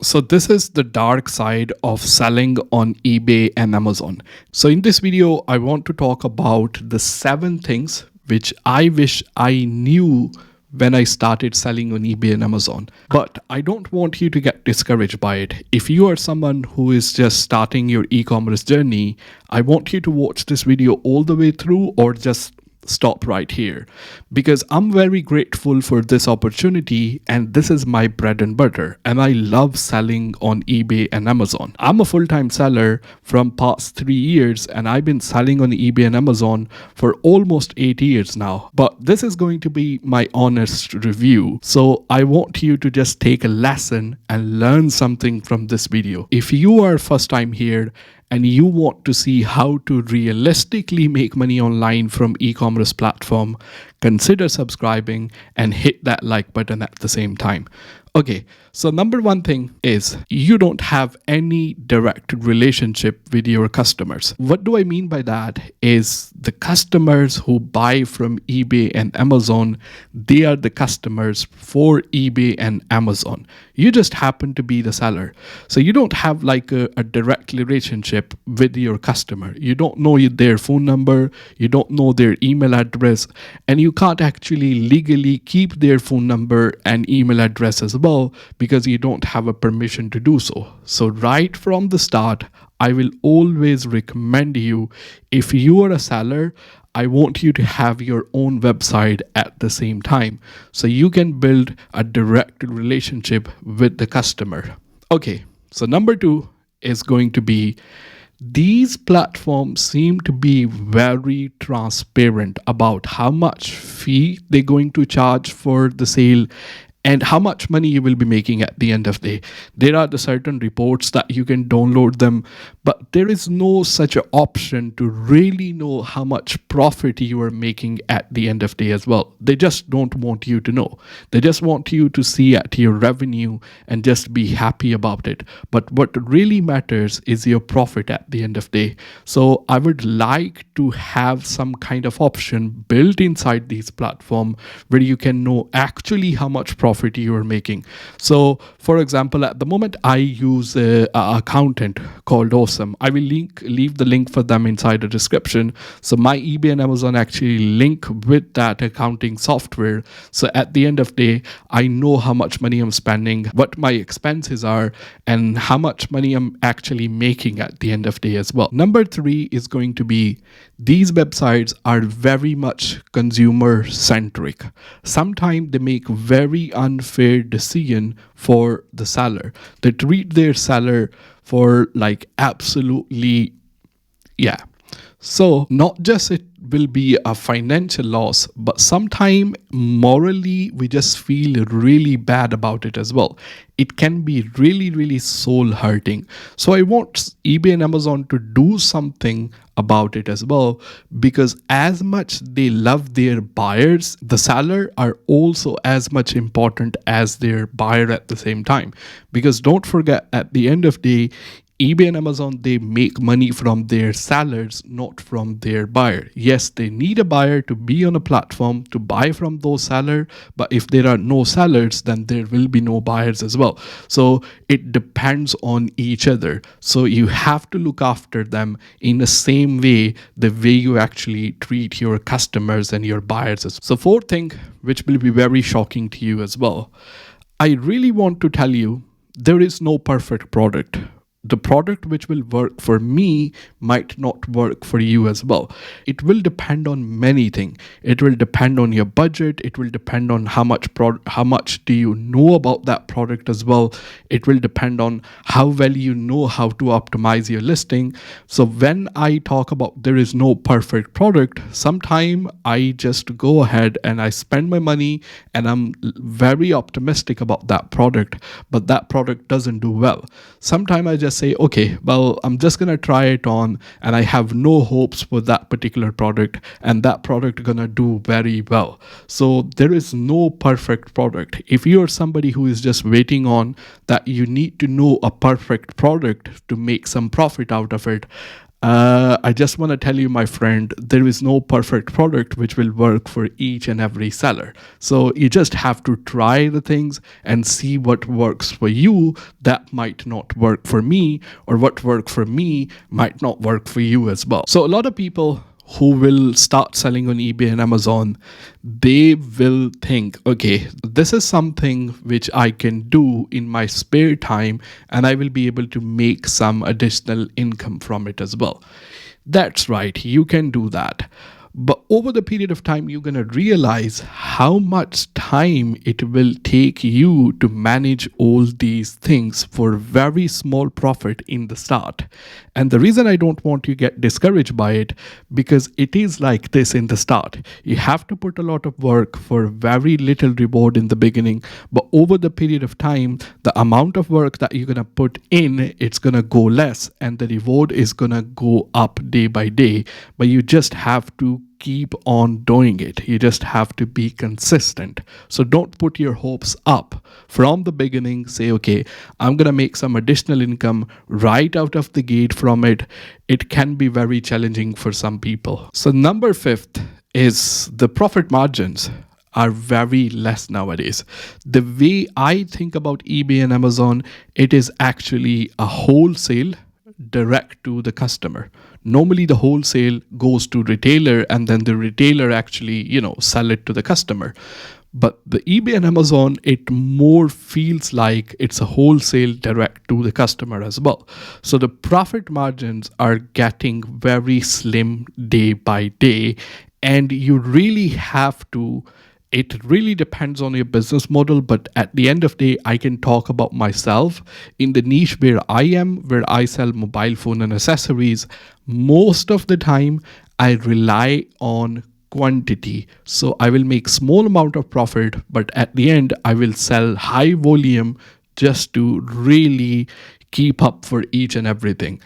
So this is the dark side of selling on eBay and Amazon. So in this video, I want to talk about the 7 things which I wish I knew when I started selling on eBay and Amazon. But I don't want you to get discouraged by it. If you are someone who is just starting your e-commerce journey, I want you to watch this video all the way through or just stop right here, because I'm very grateful for this opportunity and this is my bread and butter, and I love selling on eBay and Amazon. I'm a full-time seller from past 3 years and I've been selling on eBay and Amazon for almost 8 years now. But this is going to be my honest review, so I want you to just take a lesson and learn something from this video. If you are first time here and you want to see how to realistically make money online from e-commerce platform, consider subscribing and hit that like button at the same time. Okay, so number one thing is you don't have any direct relationship with your customers. What do I mean by that is the customers who buy from eBay and Amazon, they are the customers for eBay and Amazon. You just happen to be the seller. So you don't have like a direct relationship with your customer. You don't know their phone number, you don't know their email address, and you can't actually legally keep their phone number and email address as well because you don't have a permission to do so. So right from the start, I will always recommend you, if you are a seller, I want you to have your own website at the same time so you can build a direct relationship with the customer. Okay, so number 2 is going to be, these platforms seem to be very transparent about how much fee they're going to charge for the sale and how much money you will be making at the end of the day. There are the certain reports that you can download them, but there is no such an option to really know how much profit you are making at the end of the day as well. They just don't want you to know. They just want you to see at your revenue and just be happy about it. But what really matters is your profit at the end of the day. So I would like to have some kind of option built inside these platforms where you can know actually how much profit you are making. So for example, at the moment I use a accountant called Awesome. I will leave the link for them inside the description. So my eBay and Amazon actually link with that accounting software. So at the end of the day, I know how much money I'm spending, what my expenses are, and how much money I'm actually making at the end of the day as well. Number 3 is going to be, these websites are very much consumer centric. Sometimes they make very unfair decision for the seller. They treat their seller for like absolutely, yeah. So not just it will be a financial loss, but sometimes morally we just feel really bad about it as well. It can be really soul hurting. So I want eBay and Amazon to do something about it as well, because as much they love their buyers, the seller are also as much important as their buyer at the same time. Because don't forget, at the end of the day, eBay and Amazon, they make money from their sellers, not from their buyer. Yes, they need a buyer to be on a platform to buy from those sellers, but if there are no sellers, then there will be no buyers as well. So it depends on each other. So you have to look after them in the same way, the way you actually treat your customers and your buyers. So fourth thing, which will be very shocking to you as well, I really want to tell you, there is no perfect product. The product which will work for me might not work for you as well. It will depend on many things. It will depend on your budget. It will depend on how much do you know about that product as well. It will depend on how well you know how to optimize your listing. So when I talk about there is no perfect product, sometimes I just go ahead and I spend my money and I'm very optimistic about that product, but that product doesn't do well. Sometimes I just say, okay, well, I'm just gonna try it on and I have no hopes for that particular product, and that product gonna do very well. So there is no perfect product. If you're somebody who is just waiting on that you need to know a perfect product to make some profit out of it, I just want to tell you, my friend, there is no perfect product which will work for each and every seller. So you just have to try the things and see what works for you that might not work for me, or what worked for me might not work for you as well. So a lot of people who will start selling on eBay and Amazon, they will think, okay, this is something which I can do in my spare time and I will be able to make some additional income from it as well. That's right, you can do that. But over the period of time, you're going to realize how much time it will take you to manage all these things for very small profit in the start. And the reason I don't want you to get discouraged by it, because it is like this in the start. You have to put a lot of work for very little reward in the beginning, but over the period of time, the amount of work that you're going to put in, it's going to go less and the reward is going to go up day by day. But you just have to keep on doing it. You just have to be consistent. So don't put your hopes up from the beginning. Say, okay, I'm going to make some additional income right out of the gate from it. It can be very challenging for some people. So number 5th is the profit margins are very less nowadays. The way I think about eBay and Amazon, it is actually a wholesale direct to the customer. Normally the wholesale goes to retailer and then the retailer actually, sell it to the customer. But the eBay and Amazon, it more feels like it's a wholesale direct to the customer as well. So the profit margins are getting very slim day by day, and you really have to, it really depends on your business model. But at the end of the day, I can talk about myself in the niche where I am, where I sell mobile phone and accessories. Most of the time I rely on quantity. So I will make small amount of profit, but at the end I will sell high volume just to really keep up for each and everything.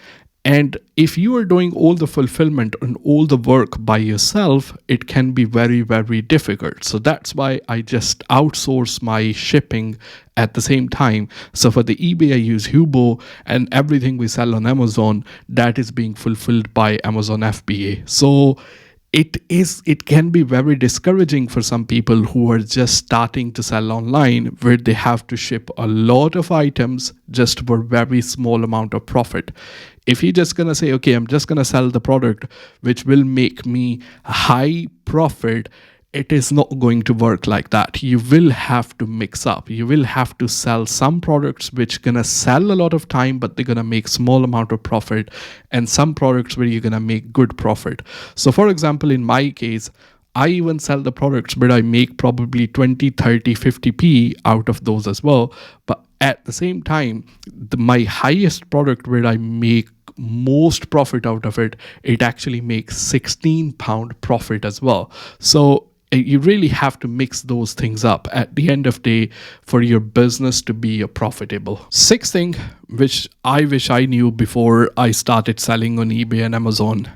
And if you are doing all the fulfillment and all the work by yourself, it can be very, very difficult. So that's why I just outsource my shipping at the same time. So for the eBay, I use Hubo, and everything we sell on Amazon, that is being fulfilled by Amazon FBA. So it can be very discouraging for some people who are just starting to sell online, where they have to ship a lot of items just for very small amount of profit. If you're just going to say, okay, I'm just going to sell the product which will make me high profit, it is not going to work like that. You will have to mix up. You will have to sell some products which gonna sell a lot of time, but they're gonna make small amount of profit, and some products where you're gonna make good profit. So for example, in my case, I even sell the products where I make probably 20, 30, 50p out of those as well. But at the same time, my highest product where I make most profit out of it, it actually makes £16 profit as well. So you really have to mix those things up at the end of the day for your business to be profitable. 6th thing, which I wish I knew before I started selling on eBay and Amazon,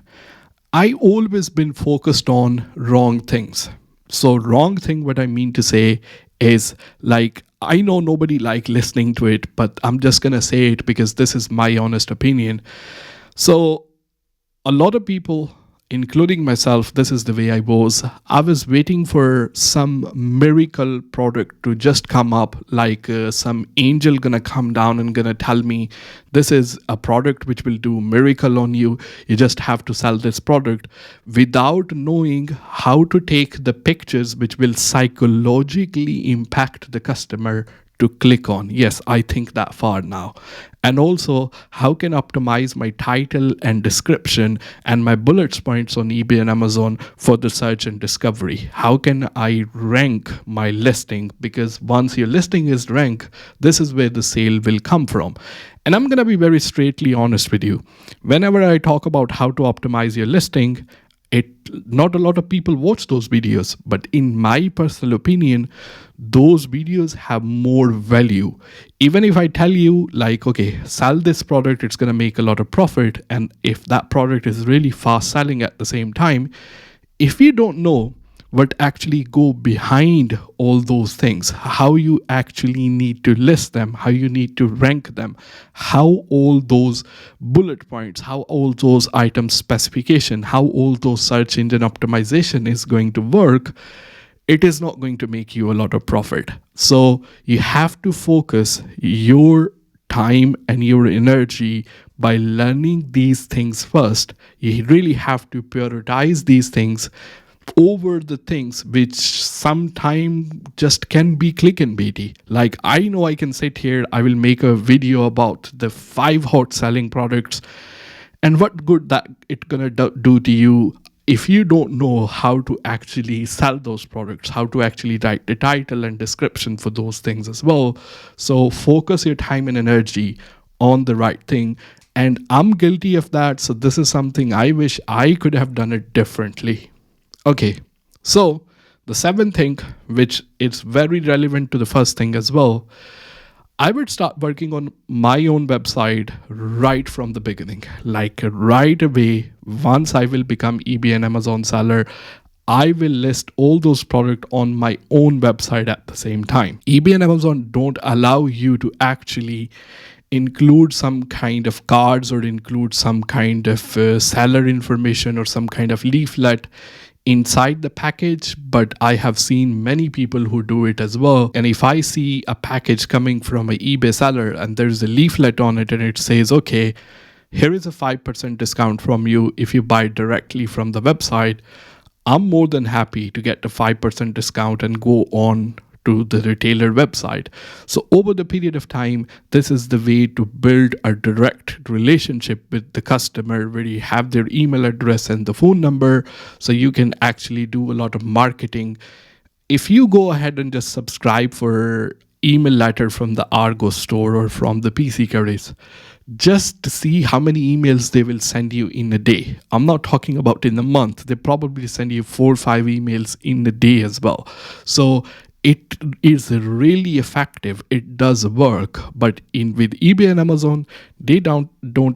I always been focused on wrong things. So wrong thing, what I mean to say is, like, I know nobody like listening to it, but I'm just going to say it because this is my honest opinion. So a lot of people, including myself, this is the way I was waiting for some miracle product to just come up, like some angel gonna come down and gonna tell me this is a product which will do miracle on you. You just have to sell this product, without knowing how to take the pictures which will psychologically impact the customer to click on. Yes, I think that far now. And also, how can I optimize my title and description and my bullet points on eBay and Amazon for the search and discovery? How can I rank my listing? Because once your listing is ranked, this is where the sale will come from. And I'm going to be very straightly honest with you. Whenever I talk about how to optimize your listing, not a lot of people watch those videos, but in my personal opinion, those videos have more value. Even if I tell you, like, okay, sell this product, it's going to make a lot of profit, and if that product is really fast selling at the same time, if you don't know what actually go behind all those things, how you actually need to list them, how you need to rank them, how all those bullet points, how all those item specification, how all those search engine optimization is going to work, it is not going to make you a lot of profit. So you have to focus your time and your energy by learning these things first. You really have to prioritize these things over the things which sometimes just can be click and baity. Like, I know I can sit here, I will make a video about the 5 hot selling products, and what good that it gonna do to you if you don't know how to actually sell those products, how to actually write the title and description for those things as well. So focus your time and energy on the right thing. And I'm guilty of that, so this is something I wish I could have done it differently. Okay, so the seventh thing, which is very relevant to the first thing as well, I would start working on my own website right from the beginning. Like right away, once I will become eBay and Amazon seller, I will list all those products on my own website at the same time. eBay and Amazon don't allow you to actually include some kind of cards or include some kind of seller information or some kind of leaflet inside the package, but I have seen many people who do it as well. And if I see a package coming from an eBay seller and there's a leaflet on it and it says, okay, here is a 5% discount from you if you buy directly from the website, I'm more than happy to get the 5% discount and go on to the retailer website. So over the period of time, this is the way to build a direct relationship with the customer where you have their email address and the phone number, so you can actually do a lot of marketing. If you go ahead and just subscribe for email letter from the Argo store or from the PC Curries, just to see how many emails they will send you in a day. I'm not talking about in a month. They probably send you 4 or 5 emails in a day as well. So it is really effective. It does work. But in with eBay and Amazon, they don't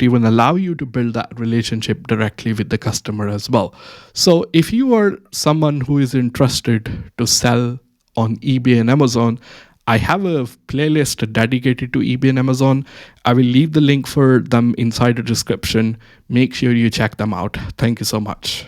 even allow you to build that relationship directly with the customer as well. So if you are someone who is interested to sell on eBay and Amazon, I have a playlist dedicated to eBay and Amazon. I will leave the link for them inside the description. Make sure you check them out. Thank you so much.